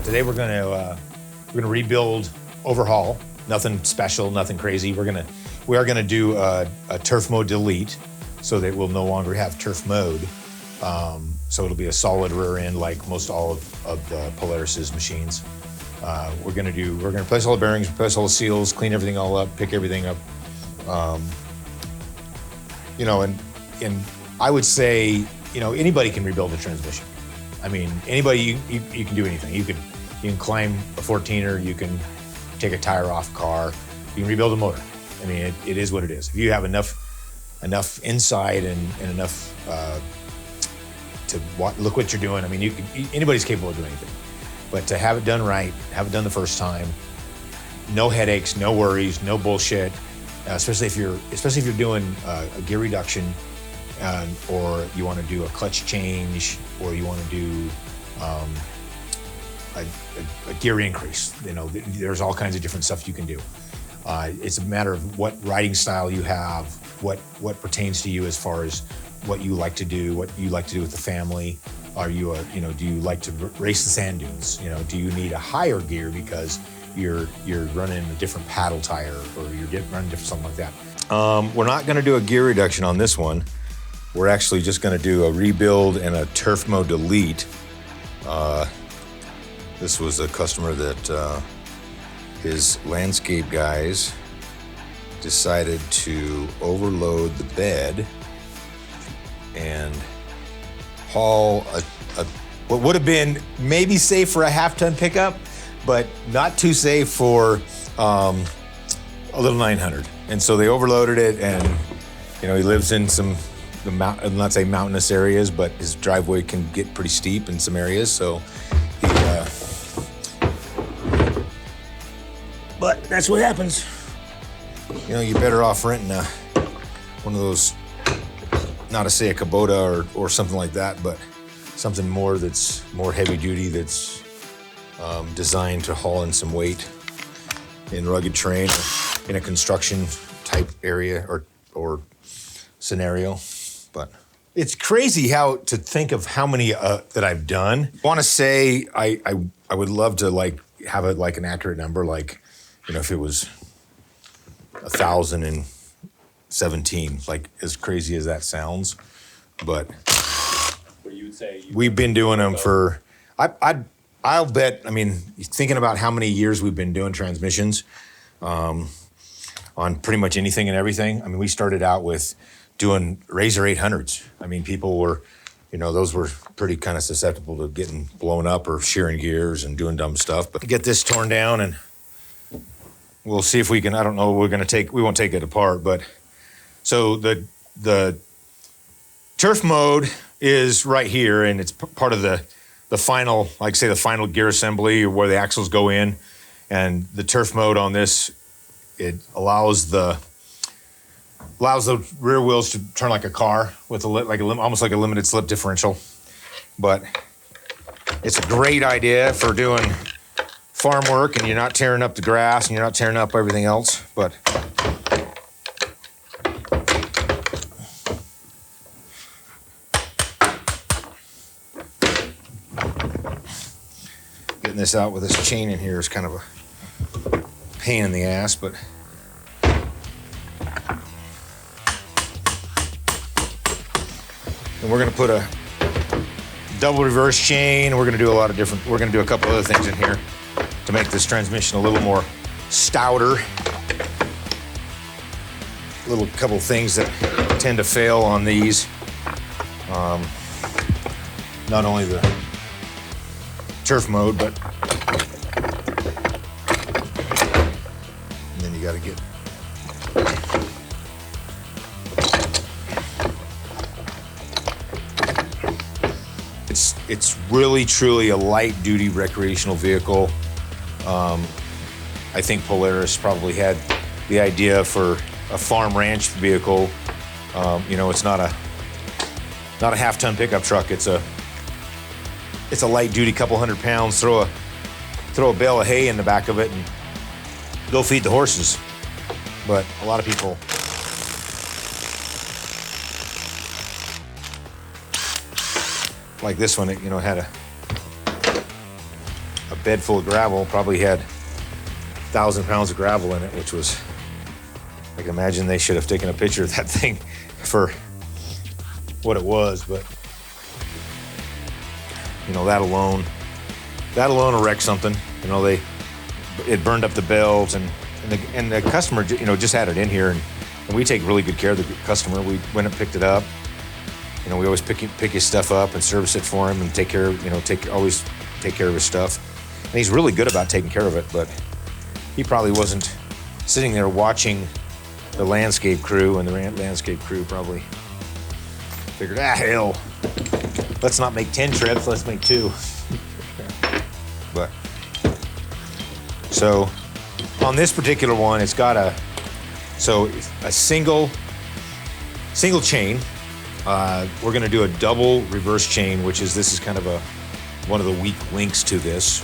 Today we're gonna rebuild, overhaul. Nothing special, nothing crazy. We are gonna do a turf mode delete, so that we'll no longer have turf mode. So it'll be a solid rear end like most all of the Polaris's machines. We're gonna replace all the bearings, replace all the seals, clean everything all up, pick everything up. You know, and I would say, you know, anybody can rebuild a transmission. I mean, anybody, you can do anything. You can climb a 14er, you can take a tire off a car, you can rebuild a motor. I mean, it is what it is. If you have enough insight and enough to look what you're doing, I mean, anybody's capable of doing anything. But to have it done right, have it done the first time, no headaches, no worries, no bullshit. Especially if you're doing a gear reduction, or you want to do a clutch change, or you want to do a gear increase. You know, there's all kinds of different stuff you can do. It's a matter of what riding style you have, what pertains to you as far as what you like to do, what you like to do with the family. Are you do you like to race the sand dunes? You know, do you need a higher gear because you're running a different paddle tire, or you're running different something like that? We're not going to do a gear reduction on this one. We're actually just going to do a rebuild and a turf mode delete. This was a customer that his landscape guys decided to overload the bed and haul what would have been maybe safe for a half-ton pickup, but not too safe for a little 900. And so they overloaded it, and you know, he lives in I'll not say mountainous areas, but his driveway can get pretty steep in some areas. So but that's what happens. You know, you're better off renting one of those, not to say a Kubota or something like that, but something more that's more heavy duty, that's designed to haul in some weight in rugged terrain, in a construction type area or scenario. But it's crazy to think of how many that I've done. I want to say I would love to have it like an accurate number, like, you know, if it was 1,017, like, as crazy as that sounds. But you would say we've been doing them for, I'll bet, I mean, thinking about how many years we've been doing transmissions on pretty much anything and everything. I mean, we started out with doing Razor 800s. I mean, people were, you know, those were pretty kind of susceptible to getting blown up or shearing gears and doing dumb stuff. But get this torn down, and we'll see if we can, I don't know, we won't take it apart, but so the turf mode is right here, and it's part of the final, like say the final gear assembly, or where the axles go in. And the turf mode on this, it allows the rear wheels to turn like a car with almost like a limited slip differential. But it's a great idea for doing farm work, and you're not tearing up the grass and you're not tearing up everything else. But getting this out with this chain in here is kind of a pain in the ass, but and we're going to put a double reverse chain. We're going to do a couple other things in here to make this transmission a little more stouter. Couple things that tend to fail on these. Not only the turf mode, but and then you got to get It's really, truly a light-duty recreational vehicle. I think Polaris probably had the idea for a farm ranch vehicle. You know, it's not a half-ton pickup truck. It's a light-duty, couple 100 pounds. Throw a bale of hay in the back of it and go feed the horses. But a lot of people like this one, it, you know, had a bed full of gravel, probably had 1,000 pounds of gravel in it, which was, I can imagine they should have taken a picture of that thing for what it was, but you know, that alone will wreck something. You know, it burned up the belt, and the customer, you know, just had it in here, and we take really good care of the customer. We went and picked it up. You know, we always pick his stuff up and service it for him and always take care of his stuff. And he's really good about taking care of it, but he probably wasn't sitting there watching the landscape crew, and the landscape crew probably figured, hell, let's not make 10 trips, let's make 2. But, so on this particular one, it's got a single chain. We're gonna do a double reverse chain, this is kind of one of the weak links to this,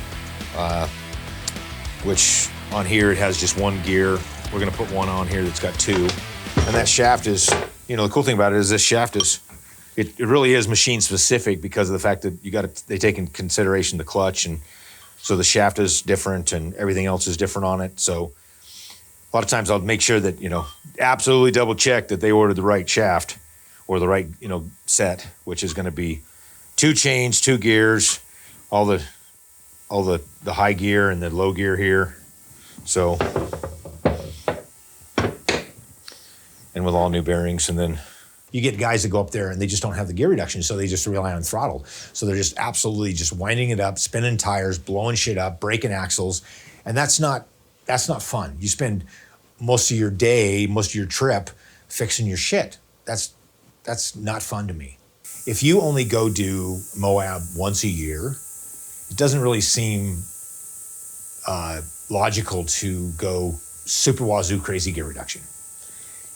which on here it has just one gear. We're gonna put one on here that's got 2. And that shaft is, you know, the cool thing about it is this shaft is, it really is machine specific because of the fact that they take in consideration the clutch, and so the shaft is different and everything else is different on it. So a lot of times I'll make sure that, you know, absolutely double check that they ordered the right shaft or the right, you know, set, which is going to be 2 chains, 2 gears, all the high gear and the low gear here. So, and with all new bearings. And then you get guys that go up there and they just don't have the gear reduction, so they just rely on throttle. So they're just absolutely just winding it up, spinning tires, blowing shit up, breaking axles, and that's not fun. You spend most of your day, most of your trip fixing your shit. That's not fun to me. If you only go do Moab once a year, it doesn't really seem logical to go super wazoo crazy gear reduction.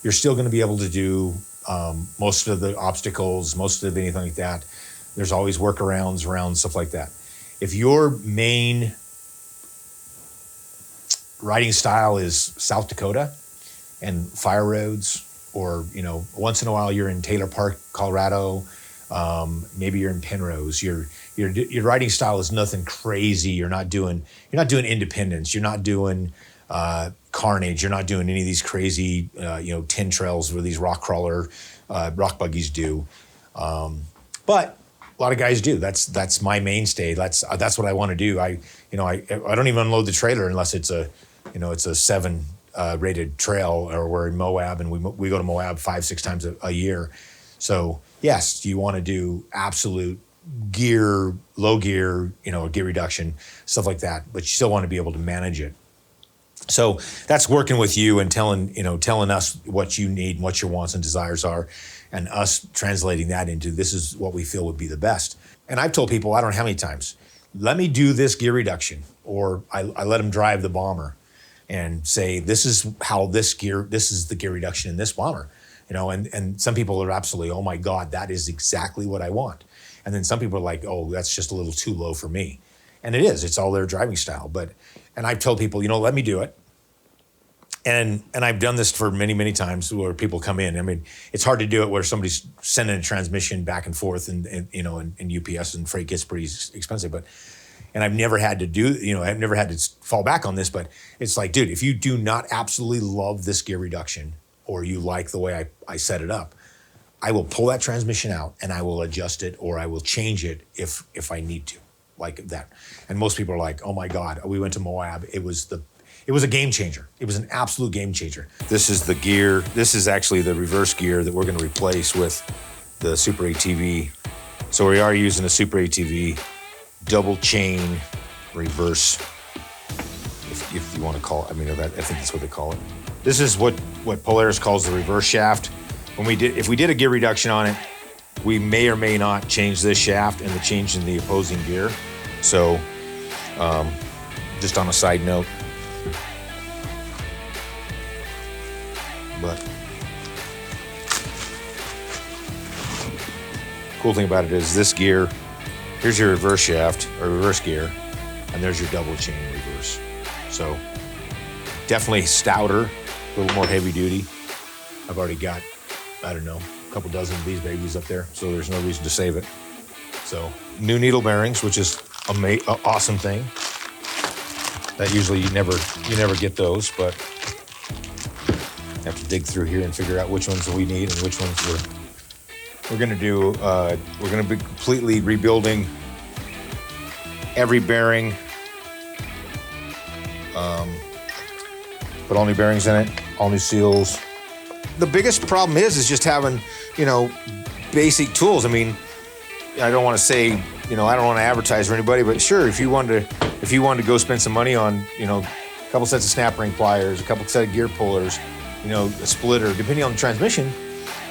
You're still going to be able to do most of the obstacles, most of anything like that. There's always workarounds around stuff like that. If your main riding style is South Dakota and fire roads, or, you know, once in a while you're in Taylor Park, Colorado, maybe you're in Penrose, your riding style is nothing crazy. You're not doing Independence, you're not doing Carnage, you're not doing any of these crazy, you know, 10 trails where these rock buggies do. But a lot of guys do. That's my mainstay. That's what I want to do. I don't even unload the trailer unless it's a 7 rated trail, or we're in Moab, and we go to Moab 5-6 times a year. So yes, you want to do absolute gear, low gear, you know, gear reduction, stuff like that, but you still want to be able to manage it. So that's working with you and telling us what you need and what your wants and desires are, and us translating that into, this is what we feel would be the best. And I've told people, I don't know how many times, let me do this gear reduction, or I let them drive the bomber and say, this is the gear reduction in this bomber, you know, and some people are absolutely, oh my God, that is exactly what I want. And then some people are like, oh, that's just a little too low for me. And it is, it's all their driving style. And I've told people, you know, let me do it. And I've done this for many, many times where people come in. I mean, it's hard to do it where somebody's sending a transmission back and forth, and you know, and UPS and freight gets pretty expensive. And I've never had to fall back on this, but it's like, dude, if you do not absolutely love this gear reduction, or you like the way I set it up, I will pull that transmission out and I will adjust it, or I will change it if I need to, like that. And most people are like, oh my God, we went to Moab. It was a game changer. It was an absolute game changer. This is the gear. This is actually the reverse gear that we're going to replace with the Super ATV. So we are using a Super ATV double chain reverse, if you want to call it. I mean, I think that's what they call it. This is what Polaris calls the reverse shaft. If we did a gear reduction on it, we may or may not change this shaft and the change in the opposing gear. So, just on a side note. But cool thing about it is this gear, here's your reverse shaft or reverse gear, and there's your double chain reverse. So definitely stouter, a little more heavy duty. I've already got, I don't know, a couple dozen of these babies up there, so there's no reason to save it. So new needle bearings, which is an awesome thing. That usually you never get those, but you have to dig through here and figure out which ones we need and which ones we're gonna do. We're gonna be completely rebuilding every bearing. Put all new bearings in it, all new seals. The biggest problem is just having, basic tools. I mean, I don't want to say, I don't want to advertise for anybody, but sure, if you wanted to go spend some money on, a couple sets of snap ring pliers, a couple set of gear pullers, a splitter, depending on the transmission,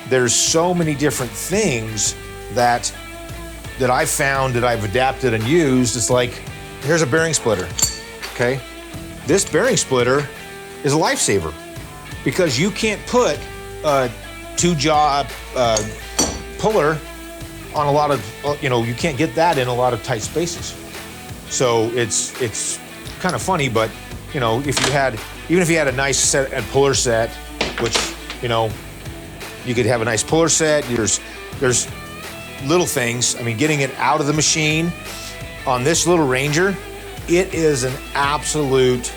there's so many different things that I've found that I've adapted and used. It's like, here's a bearing splitter, okay? This bearing splitter is a lifesaver because you can't put a two-jaw puller on a lot of, you can't get that in a lot of tight spaces. So it's kind of funny, but even if you had a nice set and puller set, which you could have a nice puller set. There's little things. I mean, getting it out of the machine on this little Ranger, it is an absolute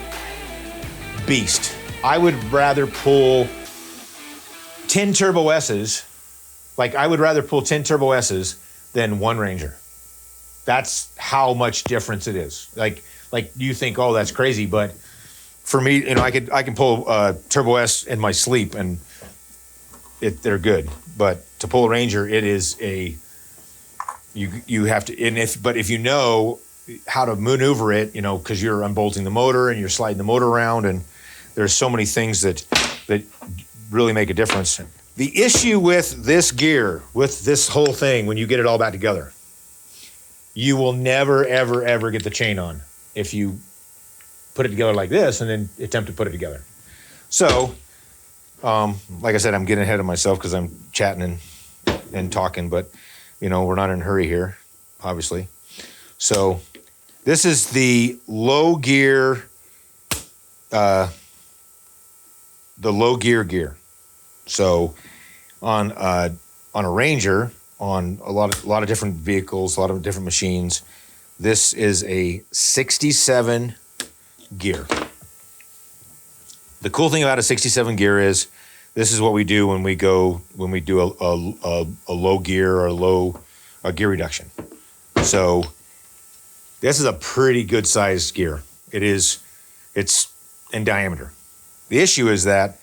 beast. I would rather pull 10 Turbo S's. Like, I would rather pull 10 Turbo S's than one Ranger. That's how much difference it is. Like you think, oh, that's crazy, but for me, I can pull Turbo S in my sleep and they're good. But to pull a Ranger, it is you have to. But if you know how to maneuver it, because you're unbolting the motor and you're sliding the motor around, and there's so many things that really make a difference. The issue with this gear, with this whole thing, when you get it all back together, you will never, ever, ever get the chain on if you put it together like this and then attempt to put it together. So, like I said, I'm getting ahead of myself because I'm chatting and talking, but, we're not in a hurry here, obviously. So this is the low gear, gear. So on a Ranger, on a lot of different vehicles, a lot of different machines, this is a 67 gear. The cool thing about a 67 gear is this is what we do when we do a low gear or a gear reduction. So this is a pretty good sized gear. It's in diameter. The issue is that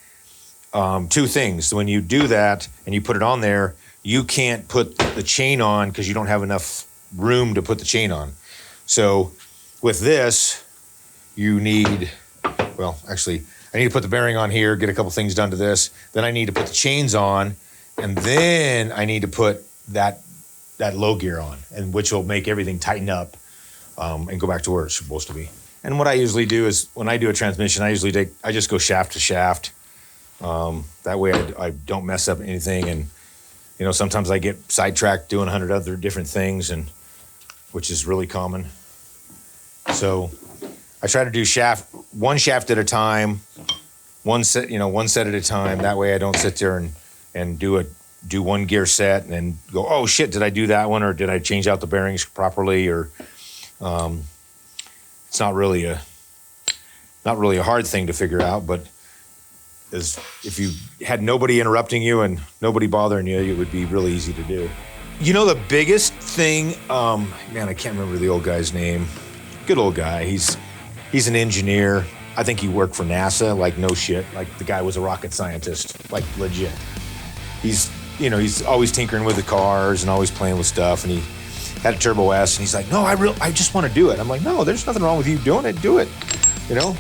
two things. When you do that and you put it on there, you can't put the chain on because you don't have enough room to put the chain on. So with this, you need, I need to put the bearing on here, get a couple things done to this. Then I need to put the chains on, and then I need to put that low gear on, and which will make everything tighten up and go back to where it's supposed to be. And what I usually do is when I do a transmission, I just go shaft to shaft. That way I don't mess up anything. And, sometimes I get sidetracked doing 100 other different things, which is really common. So I try to do one shaft at a time, one set at a time. That way I don't sit there and do one gear set and then go, oh shit, did I do that one? Or did I change out the bearings properly? Or, it's not really a hard thing to figure out, but if you had nobody interrupting you and nobody bothering you, it would be really easy to do. The biggest thing, I can't remember the old guy's name. Good old guy. He's an engineer. I think he worked for NASA, like no shit. Like the guy was a rocket scientist, like legit. He's always tinkering with the cars and always playing with stuff. And he had a Turbo S and he's like, no, I just want to do it. I'm like, no, there's nothing wrong with you doing it. Do it.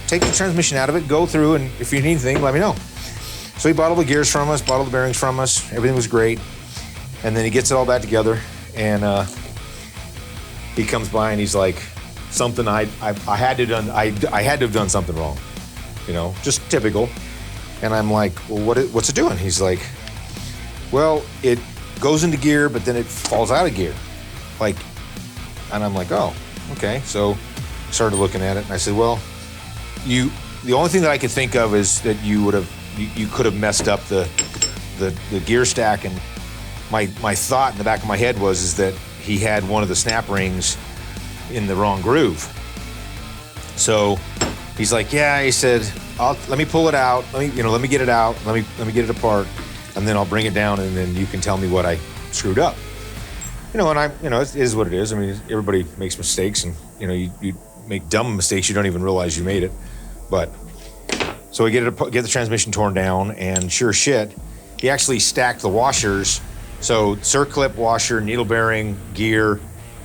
Take the transmission out of it, go through, and if you need anything, let me know. So he bought all the gears from us, bought all the bearings from us. Everything was great. And then he gets it all back together, and he comes by and he's like, something I had to have done something wrong, just typical. And I'm like, well, what's it doing? He's like, well, it goes into gear, but then it falls out of gear. And I'm like, oh, okay. So I started looking at it, and I said, well, the only thing that I could think of is that you could have messed up the gear stack. And my thought in the back of my head is that he had one of the snap rings in the wrong groove. So He's like, yeah, he said, let me pull it out. Let me get it out. Let me get it apart, and then I'll bring it down, and then you can tell me what I screwed up. It is what it is. I mean, everybody makes mistakes, and you make dumb mistakes you don't even realize you made it. But so we get the transmission torn down, and sure shit, he actually stacked the washers. So circlip washer, needle bearing, gear.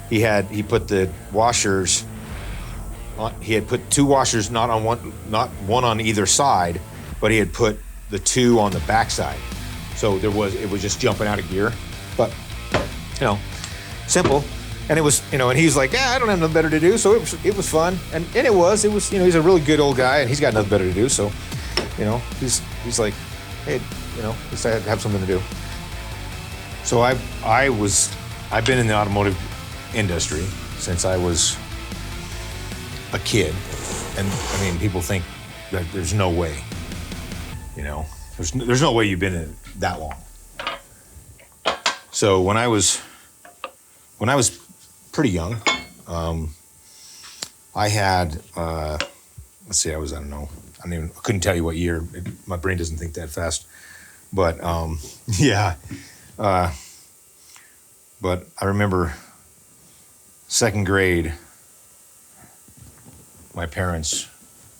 He put the washers. He had put two washers, not one on either side, but he had put the two on the backside. So it was just jumping out of gear, but simple. And it was, and he's like, yeah, I don't have nothing better to do. So it was fun, and it was, he's a really good old guy, and he's got nothing better to do. So, he's like, hey, at least I have something to do. So I've been in the automotive industry since I was a kid, and I mean, people think that there's no way, there's no way you've been in it that long. So when I was pretty young, I had I couldn't tell you what year. My brain doesn't think that fast, but but I remember second grade. My parents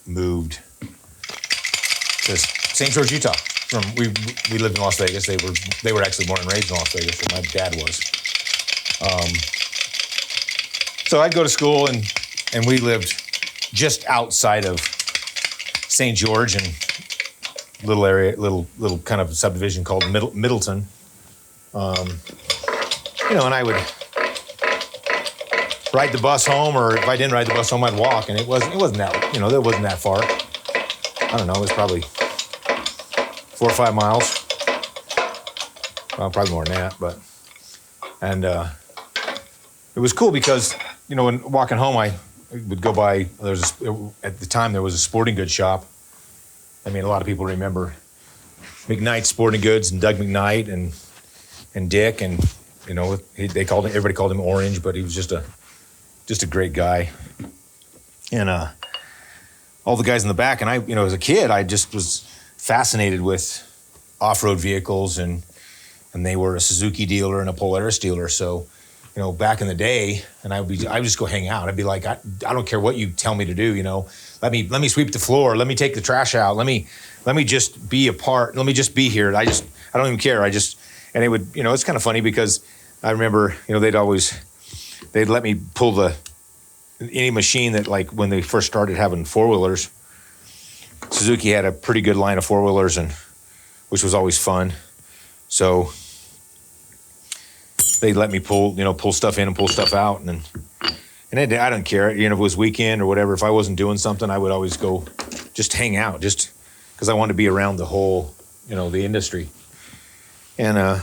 moved to St. George, Utah. We lived in Las Vegas. They were actually born and raised in Las Vegas, but my dad was. So I'd go to school, and we lived just outside of St. George, and little kind of subdivision called Middleton. And I would ride the bus home, or if I didn't ride the bus home, I'd walk, and it wasn't that, it wasn't that far. I don't know, it was probably 4 or 5 miles. Well, probably more than that, and it was cool because, when walking home, I would go by, at the time there was a sporting goods shop. I mean, a lot of people remember McKnight Sporting Goods and Doug McKnight and Dick, and everybody called him Orange, but he was just a great guy. And all the guys in the back, and I, as a kid, I just was fascinated with off-road vehicles, and they were a Suzuki dealer and a Polaris dealer. So, back in the day, and I would just go hang out. I'd be like, I don't care what you tell me to do, let me sweep the floor, let me take the trash out, let me just be a part, let me just be here. I don't even care. And it would, it's kind of funny because I remember, they'd let me pull any machine that, like, when they first started having four-wheelers, Suzuki had a pretty good line of four-wheelers, which was always fun. So they'd let me pull stuff in and pull stuff out, and I didn't care. If it was weekend or whatever, if I wasn't doing something, I would always go just hang out, just because I wanted to be around the whole, the industry. And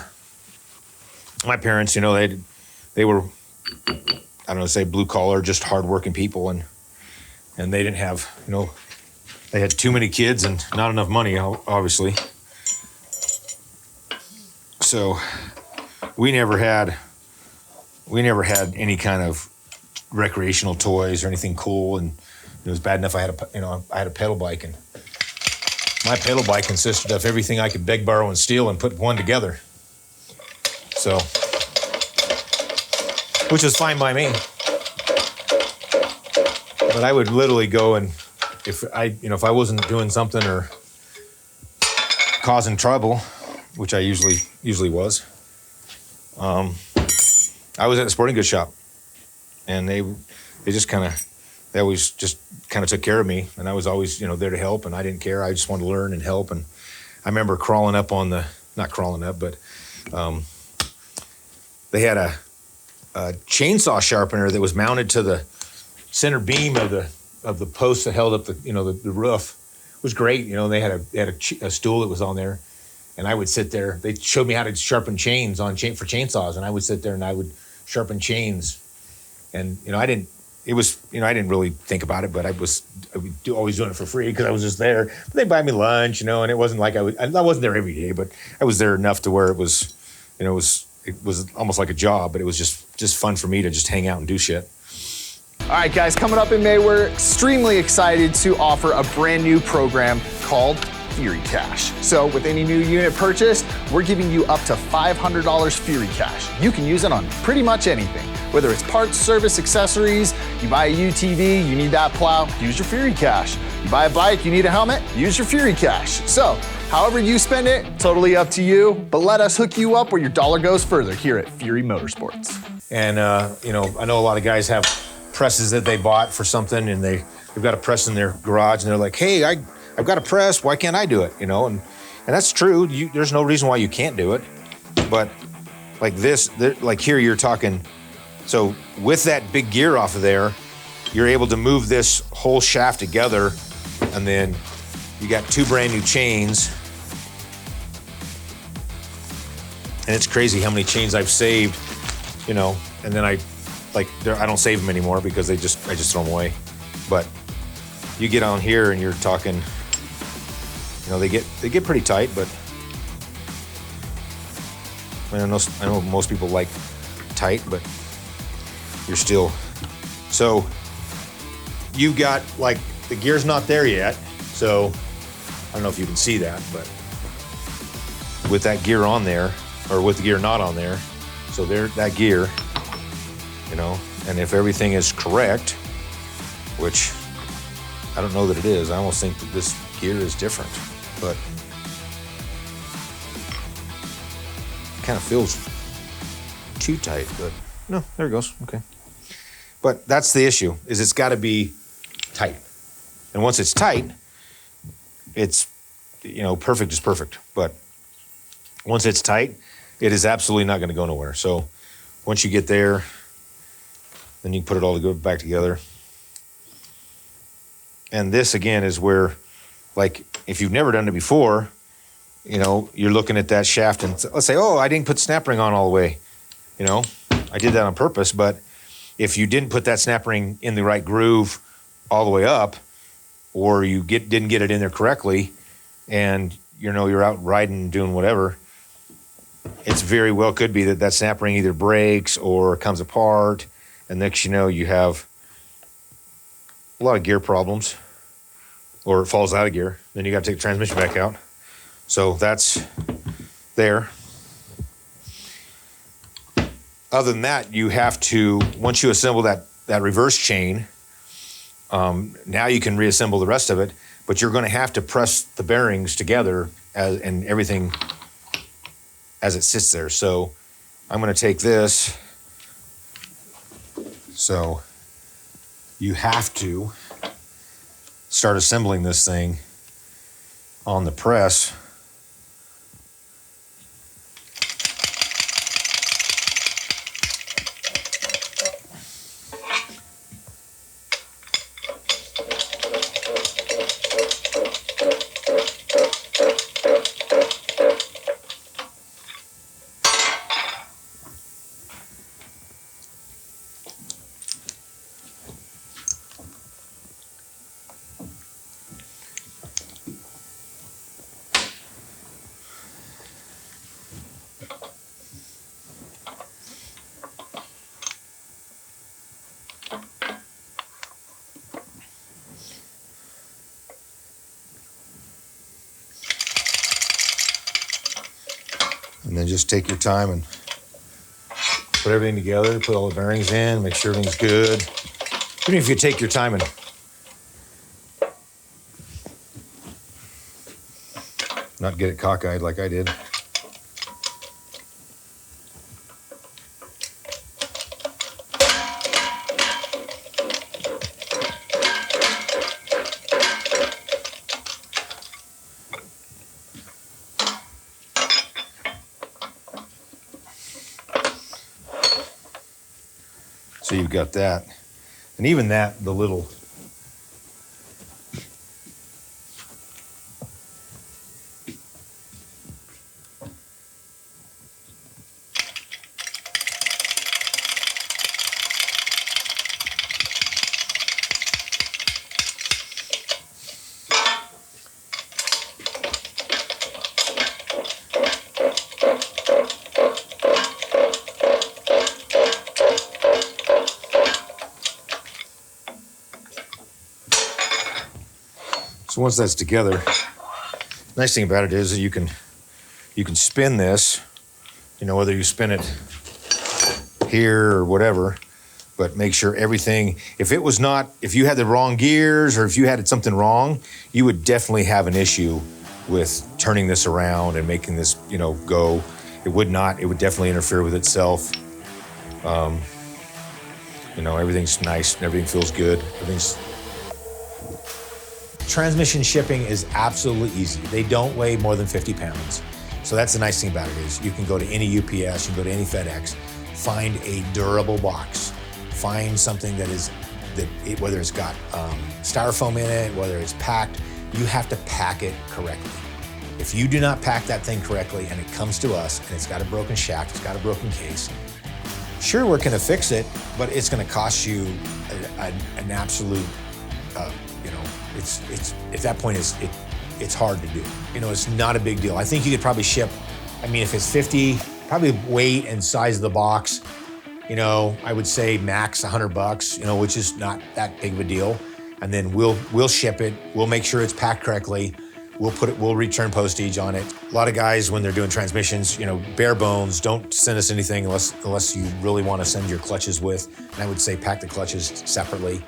my parents, they were, I don't know, say blue collar, just hardworking people, and they didn't have, they had too many kids and not enough money, obviously. So we never had any kind of recreational toys or anything cool, and it was bad enough I had a pedal bike, and my pedal bike consisted of everything I could beg, borrow, and steal and put one together. So, which is fine by me. But I would literally go, and if I wasn't doing something or causing trouble, which I usually was, I was at a sporting goods shop, and they always just kind of took care of me, and I was always, there to help, and I didn't care. I just wanted to learn and help. And I remember crawling up not crawling up, but they had a chainsaw sharpener that was mounted to the center beam of the post that held up the roof. It was great. They had a stool that was on there, and I would sit there. They showed me how to sharpen chains for chainsaws, and I would sit there and I would sharpen chains. And I didn't really think about it, but I was always doing it for free because I was just there. But they'd buy me lunch, and it wasn't like I wasn't there every day, but I was there enough to where it was, it was almost like a job, but it was just fun for me to just hang out and do shit. All right, guys, coming up in May, we're extremely excited to offer a brand new program called Fury Cash. So with any new unit purchased, we're giving you up to $500 Fury Cash. You can use it on pretty much anything. Whether it's parts, service, accessories, you buy a UTV, you need that plow, use your Fury Cash. You buy a bike, you need a helmet, use your Fury Cash. So, however you spend it, totally up to you, but let us hook you up where your dollar goes further here at Fury Motorsports. And, you know, I know a lot of guys have presses that they bought for something and they've got a press in their garage and they're like, hey, I've got a press, why can't I do it? You know, and that's true. There's no reason why you can't do it. But like this, like here you're talking, so with that big gear off of there, you're able to move this whole shaft together, and then you got 2 brand new chains. And it's crazy how many chains I've saved, you know, and then I don't save them anymore because I just throw them away. But you get on here and you're talking, you know, they get pretty tight, but I mean, I know most people like tight, but you're still, so you got, like, the gear's not there yet, so I don't know if you can see that, but with that gear on there, or with the gear not on there, so there, that gear, you know, and if everything is correct, which I don't know that it is, I almost think that this gear is different, but it kind of feels too tight, but no, there it goes, okay. But that's the issue, is it's gotta be tight. And once it's tight, it's, you know, perfect is perfect. But once it's tight, it is absolutely not gonna go nowhere. So once you get there, then you can put it all back together. And this again is where, like, if you've never done it before, you know, you're looking at that shaft and let's say, oh, I didn't put snap ring on all the way. You know, I did that on purpose, but if you didn't put that snap ring in the right groove all the way up, or you didn't get it in there correctly, and you know you're out riding doing whatever, it's very well could be that snap ring either breaks or comes apart, and next you know you have a lot of gear problems, or it falls out of gear. Then you got to take the transmission back out. So that's there. Other than that, you have to, once you assemble that reverse chain, now you can reassemble the rest of it, but you're going to have to press the bearings together and everything as it sits there. So I'm going to take this. So you have to start assembling this thing on the press. And then just take your time and put everything together, put all the bearings in, make sure everything's good. Even if you take your time and not get it cockeyed like I did. So you've got that. And even that, the little, So once that's together, nice thing about it is that you can spin this, you know, whether you spin it here or whatever, but make sure everything, if you had the wrong gears or if you had something wrong, you would definitely have an issue with turning this around and making this, you know, go. It would definitely interfere with itself. You know, everything's nice and everything feels good. Transmission shipping is absolutely easy. They don't weigh more than 50 pounds. So that's the nice thing about it is you can go to any UPS, you can go to any FedEx, find a durable box, find something whether it's got styrofoam in it, whether it's packed, you have to pack it correctly. If you do not pack that thing correctly and it comes to us and it's got a broken shaft, it's got a broken case, sure, we're gonna fix it, but it's gonna cost you an absolute, you know, it's at that point it's hard to do. You know, it's not a big deal. I think you could probably ship, I mean, if it's 50, probably weight and size of the box, you know, I would say max $100, you know, which is not that big of a deal. And then we'll ship it. We'll make sure it's packed correctly. We'll return postage on it. A lot of guys, when they're doing transmissions, you know, bare bones, don't send us anything unless you really want to send your clutches with. And I would say pack the clutches separately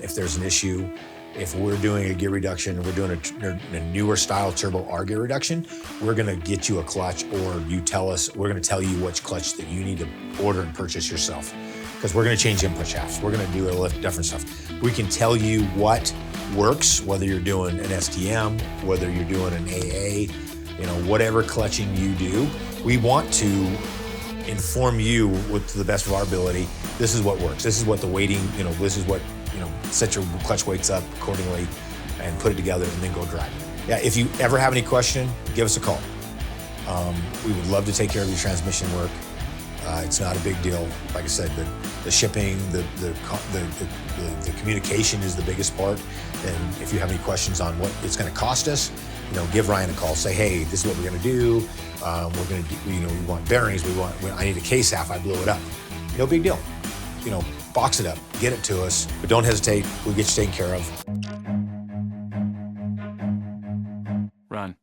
if there's an issue. If we're doing a gear reduction, we're doing a newer style turbo R gear reduction, we're gonna get you a clutch, or you tell us, we're gonna tell you which clutch that you need to order and purchase yourself. Because we're gonna change input shafts. We're gonna do a lot of different stuff. We can tell you what works, whether you're doing an STM, whether you're doing an AA, you know, whatever clutching you do. We want to inform you with the best of our ability. This is what works. This is what the weighting, you know, this is what, you know, set your clutch weights up accordingly and put it together and then go drive. Yeah, if you ever have any question, give us a call. We would love to take care of your transmission work. It's not a big deal. Like I said, the shipping, the communication is the biggest part. And if you have any questions on what it's going to cost us, you know, give Ryan a call. Say, hey, this is what we're going to do. We're going to do, you know, we want bearings. I need a case half. I blew it up. No big deal. You know, box it up, get it to us, but don't hesitate. We'll get you taken care of. Run.